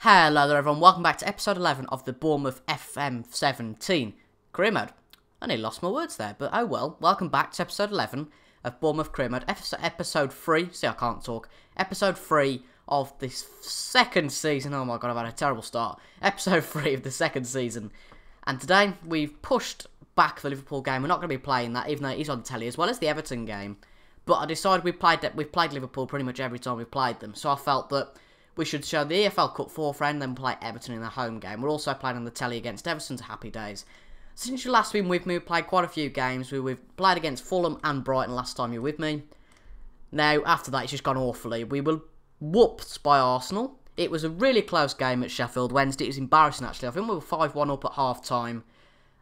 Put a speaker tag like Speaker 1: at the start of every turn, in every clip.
Speaker 1: Hello there everyone, welcome back to episode 11 of the Bournemouth FM17 career mode. I nearly lost my words there, but oh well. Welcome back to episode 11 of Bournemouth career mode, episode 3, see I can't talk, episode 3 of this second season. Oh my god, I've had a terrible start. Episode 3 of the second season. And today we've pushed back the Liverpool game. We're not going to be playing that, even though it is on telly, as well as the Everton game. But I decided we've played Liverpool pretty much every time we've played them, so I felt that we should show the EFL Cup forefront, then play Everton in the home game. We're also playing on the telly against Everton to happy days. Since you last been with me, we've played quite a few games. We've played against Fulham and Brighton last time you were with me. Now, after that, it's just gone awfully. We were whooped by Arsenal. It was a really close game at Sheffield Wednesday. It was embarrassing, actually. I think we were 5-1 up at half-time.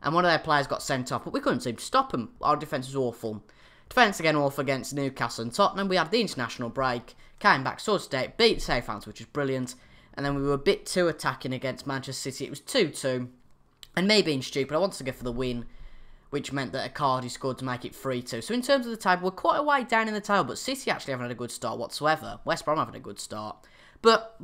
Speaker 1: And one of their players got sent off, but we couldn't seem to stop them. Our defence was awful. Defence again awful against Newcastle and Tottenham. We had the international break, came back, sorted out, beat Southampton, which was brilliant. And then we were a bit too attacking against Manchester City. It was 2-2. And me being stupid, I wanted to go for the win, which meant that Icardi scored to make it 3-2. So in terms of the table, we're quite a way down in the table, but City actually haven't had a good start whatsoever. West Brom having a good start. But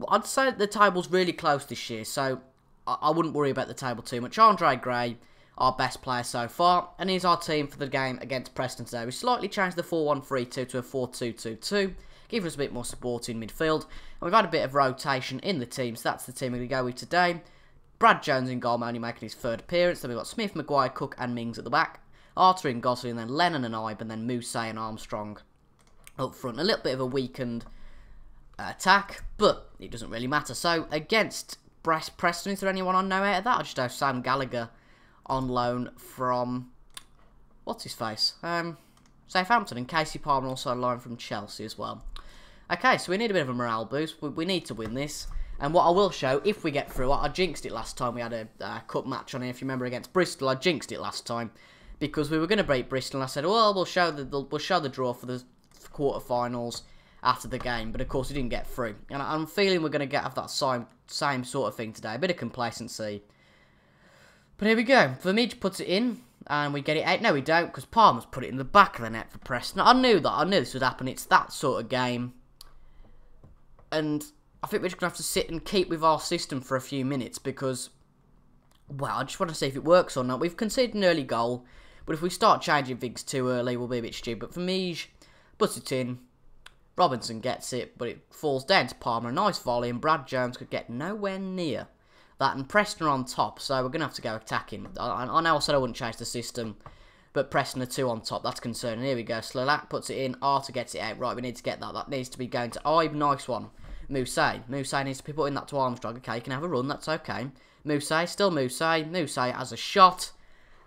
Speaker 1: I'd say the table's really close this year, so I wouldn't worry about the table too much. Andre Gray, our best player so far, and he's our team for the game against Preston today. We slightly changed the 4-1-3-2 to a 4-2-2-2, giving us a bit more support in midfield, and we've had a bit of rotation in the team, so that's the team we're going to go with today. Brad Jones in goal, only making his third appearance. Then we've got Smith, Maguire, Cook and Mings at the back, Arter and Gosling, and then Lennon and Ibe, and then Mousse and Armstrong up front. A little bit of a weakened attack, but it doesn't really matter. So against Preston, is there anyone I know out of that? I just have Sam Gallagher on loan from, what's his face? Southampton, and Casey Palmer also on loan from Chelsea as well. Okay, so we need a bit of a morale boost. We need to win this. And what I will show, if we get through, I jinxed it last time we had a cup match on here. If you remember against Bristol, I jinxed it last time because we were going to beat Bristol. And I said, well, we'll show the draw for the quarterfinals after the game. But of course, we didn't get through. And I'm feeling we're going to have that same sort of thing today. A bit of complacency. But here we go. Vermeij puts it in, and we get it out. No, we don't, because Palmer's put it in the back of the net for Preston. I knew that. I knew this would happen. It's that sort of game. And I think we're just going to have to sit and keep with our system for a few minutes, because, well, I just want to see if it works or not. We've conceded an early goal, but if we start changing things too early, we'll be a bit stupid. Vermeij puts it in. Robinson gets it, but it falls down to Palmer. A nice volley, and Brad Jones could get nowhere near that, and Preston are on top, so we're going to have to go attacking. I know I said I wouldn't change the system, but Preston are 2 on top. That's concerning. Here we go. Slolak puts it in. Arter gets it out. Right, we need to get that. That needs to be going to Ibe. Nice one. Mousse needs to be putting that to Armstrong. Okay, you can have a run. That's okay. Mousse, still Mousse. Mousse has a shot,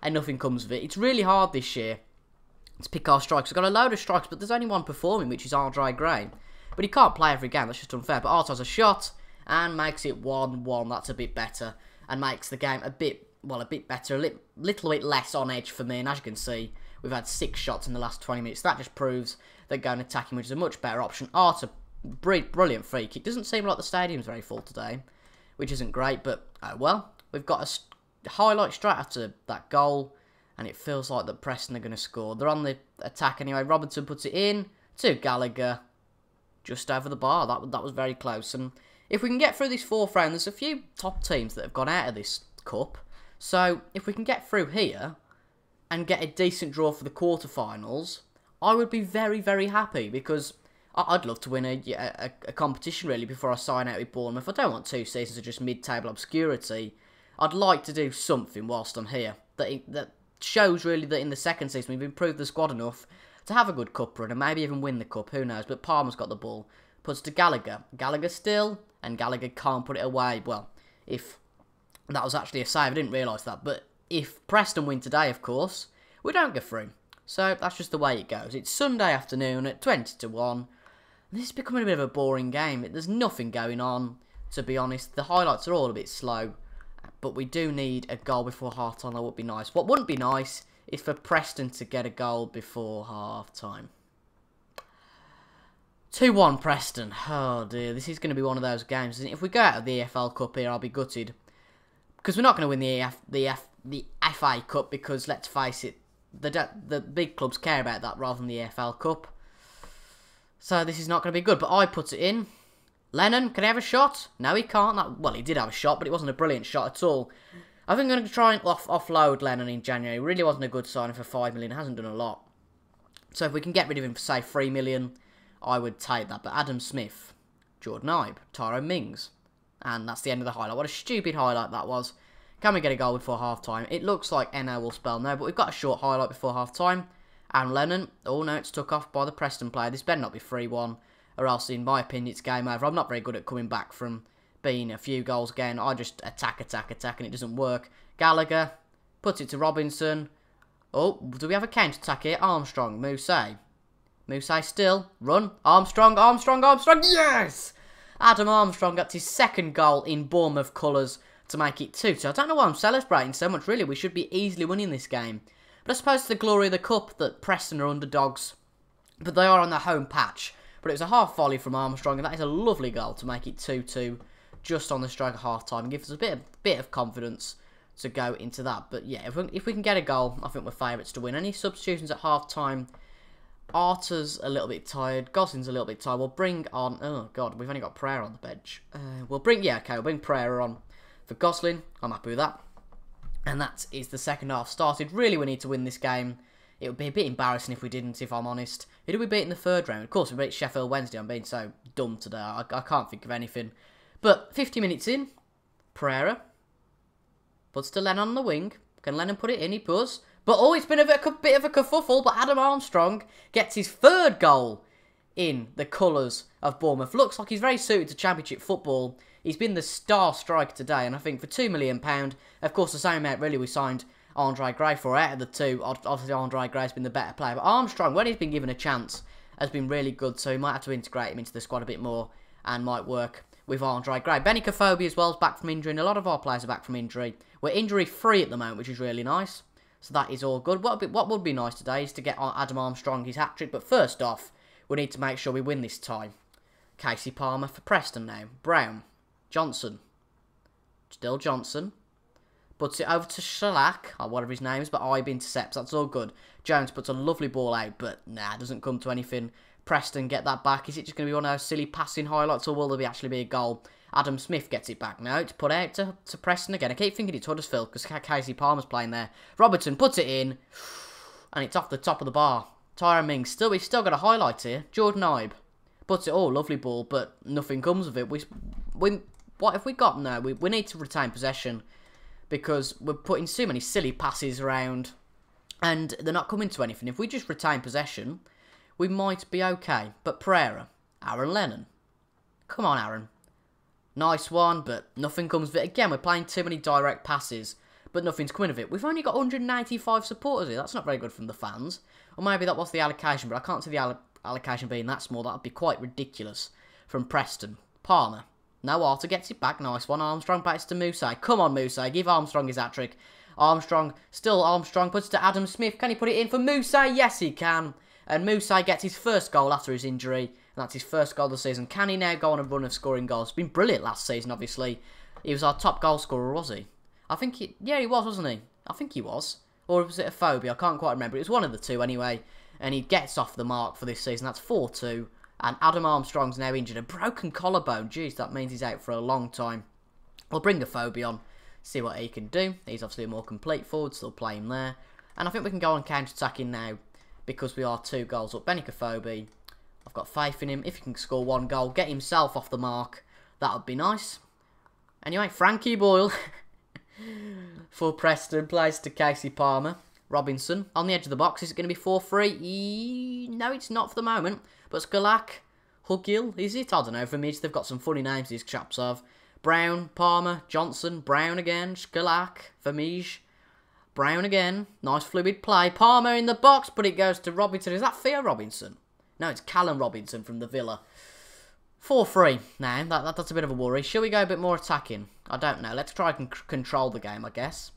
Speaker 1: and nothing comes of it. It's really hard this year to pick our strikes. We've got a load of strikes, but there's only one performing, which is Andre Gray. But he can't play every game. That's just unfair. But Arter has a shot and makes it 1-1. That's a bit better, and makes the game a bit better, a little bit less on edge for me. And as you can see, we've had 6 shots in the last 20 minutes. That just proves that going attacking, which is a much better option. Arter, brilliant free kick. Doesn't seem like the stadium's very full today, which isn't great, but oh well. We've got a highlight straight after that goal, and it feels like that Preston are going to score. They're on the attack anyway. Robinson puts it in to Gallagher, just over the bar. That was very close. And if we can get through this 4th round, there's a few top teams that have gone out of this cup. So if we can get through here and get a decent draw for the quarterfinals, I would be very, very happy, because I'd love to win a competition, really, before I sign out with Bournemouth. I don't want 2 seasons of just mid-table obscurity. I'd like to do something whilst I'm here that shows, really, that in the second season we've improved the squad enough to have a good cup run and maybe even win the cup. Who knows? But Palmer's got the ball. Puts to Gallagher. Gallagher still, and Gallagher can't put it away. Well, if that was actually a save, I didn't realise that. But if Preston win today, of course, we don't go through. So that's just the way it goes. It's Sunday afternoon at 20-1. This is becoming a bit of a boring game. There's nothing going on, to be honest. The highlights are all a bit slow, but we do need a goal before half-time. That would be nice. What wouldn't be nice is for Preston to get a goal before half-time. 2-1 Preston. Oh dear, this is going to be one of those games, isn't it? If we go out of the EFL Cup here, I'll be gutted, because we're not going to win the FA Cup, because let's face it, the big clubs care about that rather than the EFL Cup. So this is not going to be good, but I put it in. Lennon, can he have a shot? No, he can't. Well, he did have a shot, but it wasn't a brilliant shot at all. I think I'm going to try and offload Lennon in January. It really wasn't a good signing for 5 million. It hasn't done a lot. So if we can get rid of him for, say, 3 million, I would take that. But Adam Smith, Jordan Ibe, Tyrone Mings. And that's the end of the highlight. What a stupid highlight that was. Can we get a goal before half-time? It looks like NO will spell no, but we've got a short highlight before half-time. And Lennon, oh no, it's took off by the Preston player. This better not be 3-1, or else, in my opinion, it's game over. I'm not very good at coming back from being a few goals again. I just attack, and it doesn't work. Gallagher puts it to Robinson. Oh, do we have a counter-attack here? Armstrong, Moussa still, run. Armstrong, yes! Adam Armstrong got his second goal in Bournemouth colours to make it 2-2. I don't know why I'm celebrating so much, really. We should be easily winning this game. But I suppose it's the glory of the Cup that Preston are underdogs. But they are on their home patch. But it was a half volley from Armstrong, and that is a lovely goal to make it 2-2 just on the stroke of half-time. And gives us a bit of confidence to go into that. But yeah, if we can get a goal, I think we're favourites to win. Any substitutions at half-time? Arta's a little bit tired. Gosling's a little bit tired. We'll bring on... Oh, God, we've only got Pereira on the bench. We'll bring Pereira on for Gosling. I'm happy with that. And that is the second half started. Really, we need to win this game. It would be a bit embarrassing if we didn't, if I'm honest. Who did we beat in the third round? Of course, we beat Sheffield Wednesday. I'm being so dumb today. I can't think of anything. But 50 minutes in, Pereira puts to Lennon on the wing. Can Lennon put it in? He does. But, oh, it's been a bit of a kerfuffle. But Adam Armstrong gets his third goal in the colours of Bournemouth. Looks like he's very suited to Championship football. He's been the star striker today, and I think for £2 million, of course the same amount really we signed Andre Gray for. Out of the two, obviously Andre Gray's been the better player, but Armstrong, when he's been given a chance, has been really good, so we might have to integrate him into the squad a bit more, and might work with Andre Gray. Benicophobia as well is back from injury, and a lot of our players are back from injury. We're injury-free at the moment, which is really nice, so that is all good. What would be nice today is to get Adam Armstrong his hat-trick, but first off, we need to make sure we win this tie. Casey Palmer for Preston now. Brown. Johnson. Still Johnson. Puts it over to Shellac, or whatever his name is, but Ibe intercepts. That's all good. Jones puts a lovely ball out, but nah, doesn't come to anything. Preston get that back. Is it just going to be one of those silly passing highlights, or will there actually be a goal? Adam Smith gets it back now. It's put out to Preston again. I keep thinking it's Huddersfield, because Casey Palmer's playing there. Robertson puts it in, and it's off the top of the bar. Tyrone Mings, we've still got a highlight here. Jordan Ibe puts it, oh, lovely ball, but nothing comes of it. What have we got now? We need to retain possession because we're putting so many silly passes around and they're not coming to anything. If we just retain possession, we might be okay. But Pereira, Aaron Lennon. Come on, Aaron. Nice one, but nothing comes of it. Again, we're playing too many direct passes, but nothing's coming of it. We've only got 195 supporters here. That's not very good from the fans. Or maybe that was the allocation, but I can't see the allocation being that small. That would be quite ridiculous from Preston. Palmer. No, Arthur gets it back. Nice one. Armstrong backs to Moussa. Come on, Moussa. Give Armstrong his hat-trick. Armstrong puts it to Adam Smith. Can he put it in for Moussa? Yes, he can. And Moussa gets his first goal after his injury. And that's his first goal of the season. Can he now go on a run of scoring goals? It's been brilliant last season, obviously. He was our top goal scorer, was he? Yeah, he was, wasn't he? I think he was. Or was it a phobia? I can't quite remember. It was one of the two anyway. And he gets off the mark for this season. That's 4-2. And Adam Armstrong's now injured. A broken collarbone. Jeez, that means he's out for a long time. We'll bring the phobia on. See what he can do. He's obviously a more complete forward. Still play him there. And I think we can go on counter-attacking now. Because we are 2 goals up. Benicophobia. I've got faith in him. If he can score 1 goal. Get himself off the mark. That would be nice. Anyway, Frankie Boyle. For Preston. Plays to Casey Palmer. Robinson. On the edge of the box. Is it going to be 4-3? No, it's not for the moment. But Skalak, Hugill, is it? I don't know. For me, they've got some funny names, these chaps have. Brown, Palmer, Johnson, Brown again, Skalak, Vermeij, Brown again. Nice fluid play. Palmer in the box, but it goes to Robinson. Is that Theo Robinson? No, it's Callum Robinson from the Villa. 4-3 now. That's a bit of a worry. Shall we go a bit more attacking? I don't know. Let's try and control the game, I guess.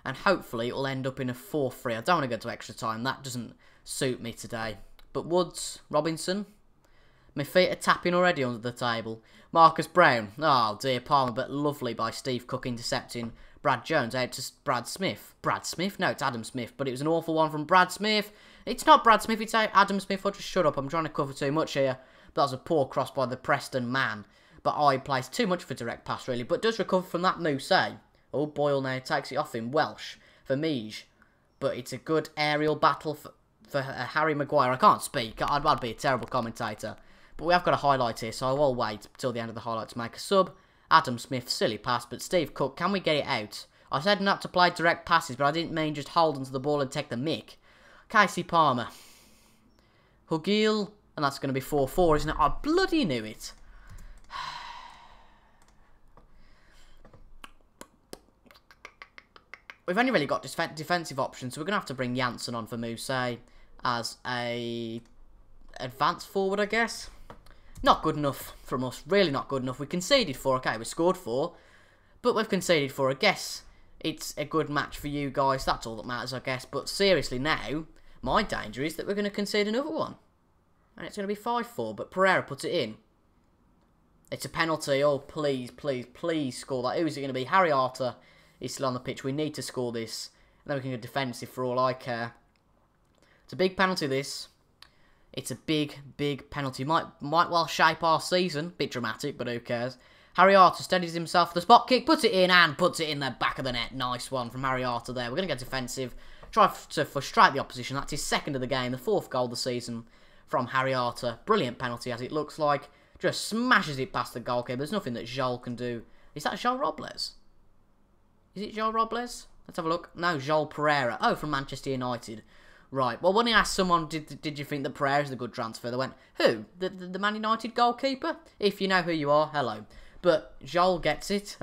Speaker 1: And hopefully it'll end up in a 4-3. I don't want to go to extra time. That doesn't suit me today. But Woods, Robinson, my feet are tapping already under the table. Marcus Brown, oh dear, Palmer, but lovely by Steve Cook intercepting Brad Jones out to Brad Smith. Brad Smith? No, it's Adam Smith, but it was an awful one from Brad Smith. It's not Brad Smith, it's Adam Smith. I'll just shut up, I'm trying to cover too much here. That was a poor cross by the Preston man. But I plays too much for direct pass, really. But does recover from that Moose. Oh, Boyle now takes it off him. Welsh for Mige. But it's a good aerial battle for Harry Maguire. I can't speak. I'd be a terrible commentator. But we have got a highlight here, so I will wait till the end of the highlight to make a sub. Adam Smith, silly pass. But Steve Cook, can we get it out? I said not to play direct passes, but I didn't mean just hold onto the ball and take the mick. Casey Palmer. Hugil. And that's going to be 4-4, isn't it? I bloody knew it. We've only really got defensive options, so we're going to have to bring Janssen on for Moose as a advanced forward, I guess. Not good enough from us. Really not good enough. We conceded 4. Okay, we scored 4. But we've conceded 4. I guess it's a good match for you guys. That's all that matters, I guess. But seriously now, my danger is that we're going to concede another one. And it's going to be 5-4. But Pereira puts it in. It's a penalty. Oh, please, please, please score that. Who is it going to be? Harry Arter. He's still on the pitch. We need to score this. And then we can go defensive for all I care. It's a big penalty, this. It's a big, big penalty. Might well shape our season. Bit dramatic, but who cares? Harry Arter steadies himself for the spot kick. Puts it in and puts it in the back of the net. Nice one from Harry Arter there. We're going to get defensive. Try to frustrate the opposition. That's his second of the game. The 4th goal of the season from Harry Arter. Brilliant penalty, as it looks like. Just smashes it past the goalkeeper. There's nothing that Joel can do. Is that Joel Robles? Is it Joel Robles? Let's have a look. No, Joel Pereira. Oh, from Manchester United. Right. Well, when he asked someone, did you think that Pereira's a good transfer? They went, who? The Man United goalkeeper? If you know who you are, hello. But Joel gets it.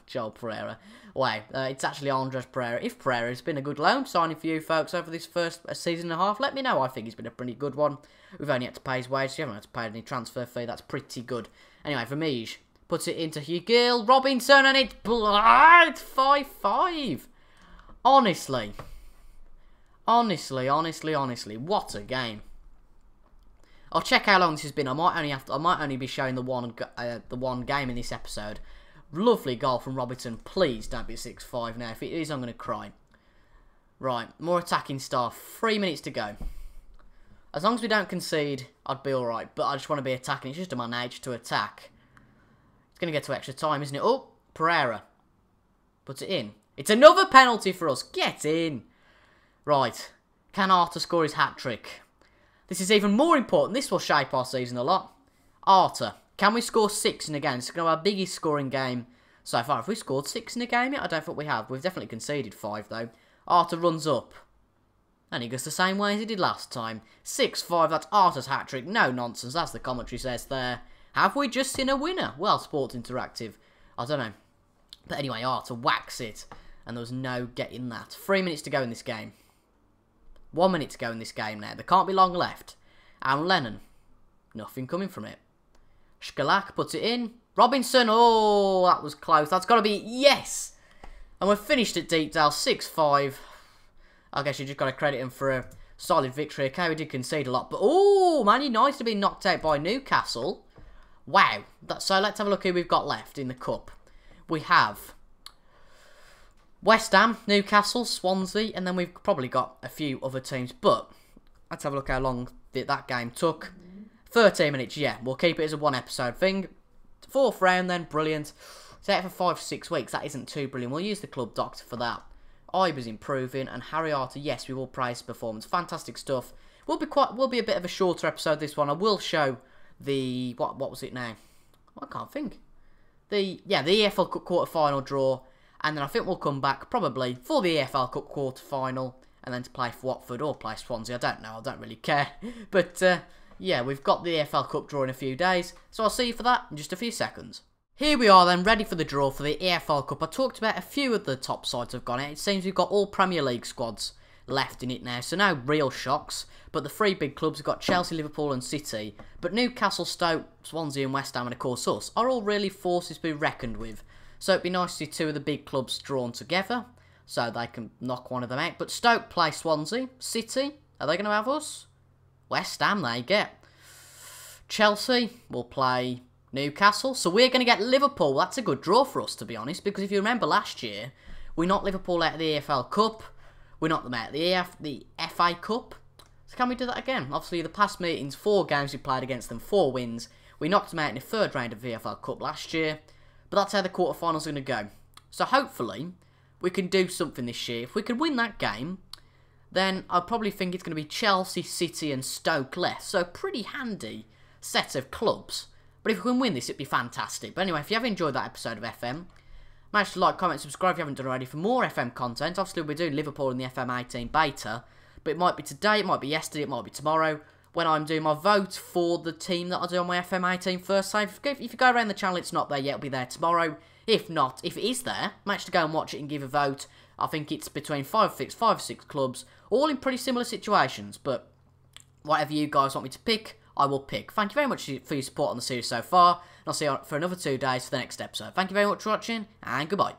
Speaker 1: Joel Pereira. Wow. It's actually Andres Pereira. If Pereira has been a good loan signing for you folks over this first season and a half, let me know. I think he's been a pretty good one. We've only had to pay his wage. So you haven't had to pay any transfer fee. That's pretty good. Anyway, Vermeij puts it into Hugil Robinson, and it's 5-5. Honestly, what a game! I'll check how long this has been. I might only be showing the one game in this episode. Lovely goal from Robinson. Please don't be 6-5 now. If it is, I'm going to cry. Right, more attacking stuff. 3 minutes to go. As long as we don't concede, I'd be all right. But I just want to be attacking. It's just in my nature to attack. It's going to get to extra time, isn't it? Oh, Pereira puts it in. It's another penalty for us. Get in. Right. Can Arter score his hat-trick? This is even more important. This will shape our season a lot. Arter. Can we score 6 in a game? It's going to be our biggest scoring game so far. Have we scored 6 in a game yet? I don't think we have. We've definitely conceded 5, though. Arter runs up. And he goes the same way as he did last time. 6-5. That's Arter's hat-trick. No nonsense. That's the commentary says there. Have we just seen a winner? Well, Sports Interactive. I don't know. But anyway, Arter whacks it. And there was no getting that. 3 minutes to go in this game. 1 minute to go in this game now. There can't be long left. And Lennon. Nothing coming from it. Shkalak puts it in. Robinson. Oh, that was close. That's got to be... Yes! And we're finished at Deepdale. 6-5. I guess you just got to credit him for a solid victory. Okay, we did concede a lot. But, oh, Man United have been knocked out by Newcastle. Wow. So let's have a look who we've got left in the Cup. We have West Ham, Newcastle, Swansea, and then we've probably got a few other teams. But let's have a look how long that game took. 13 minutes, yeah. We'll keep it as a one-episode thing. 4th round then, brilliant. Set it for 5-6 weeks. That isn't too brilliant. We'll use the club doctor for that. Iber's improving, and Harry Arter, yes, we will praise his performance. Fantastic stuff. Will be a bit of a shorter episode, this one. I will show the... What was it now? I can't think. The EFL Cup quarter-final draw. And then I think we'll come back, probably, for the EFL Cup quarter-final. And then to play for Watford or play Swansea. I don't know. I don't really care. But, yeah, we've got the EFL Cup draw in a few days. So I'll see you for that in just a few seconds. Here we are then, ready for the draw for the EFL Cup. I talked about a few of the top sides have gone out. It seems we've got all Premier League squads left in it now. So no real shocks. But the 3 big clubs have got Chelsea, Liverpool and City. But Newcastle, Stoke, Swansea and West Ham and of course us are all really forces to be reckoned with. So it'd be nice to see 2 of the big clubs drawn together. So they can knock one of them out. But Stoke play Swansea. City, are they going to have us? West Ham they get. Chelsea will play Newcastle. So we're going to get Liverpool. That's a good draw for us, to be honest. Because if you remember last year, we knocked Liverpool out of the EFL Cup. We knocked them out of the FA Cup. So can we do that again? Obviously, the past meetings, 4 games we played against them, 4 wins. We knocked them out in the 3rd round of the EFL Cup last year. But that's how the quarterfinals are going to go. So hopefully, we can do something this year. If we can win that game, then I probably think it's going to be Chelsea, City and Stoke left. So pretty handy set of clubs. But if we can win this, it'd be fantastic. But anyway, if you have enjoyed that episode of FM, make sure to like, comment, subscribe if you haven't done already for more FM content. Obviously, we're doing Liverpool in the FM18 beta. But it might be today, it might be yesterday, it might be tomorrow, when I'm doing my vote for the team that I do on my FM18 first save. If you go around the channel, it's not there yet, it'll be there tomorrow. If not, if it is there, manage to go and watch it and give a vote. I think it's between 5 or 6 clubs, all in pretty similar situations, but whatever you guys want me to pick, I will pick. Thank you very much for your support on the series so far, and I'll see you for another 2 days for the next episode. Thank you very much for watching, and goodbye.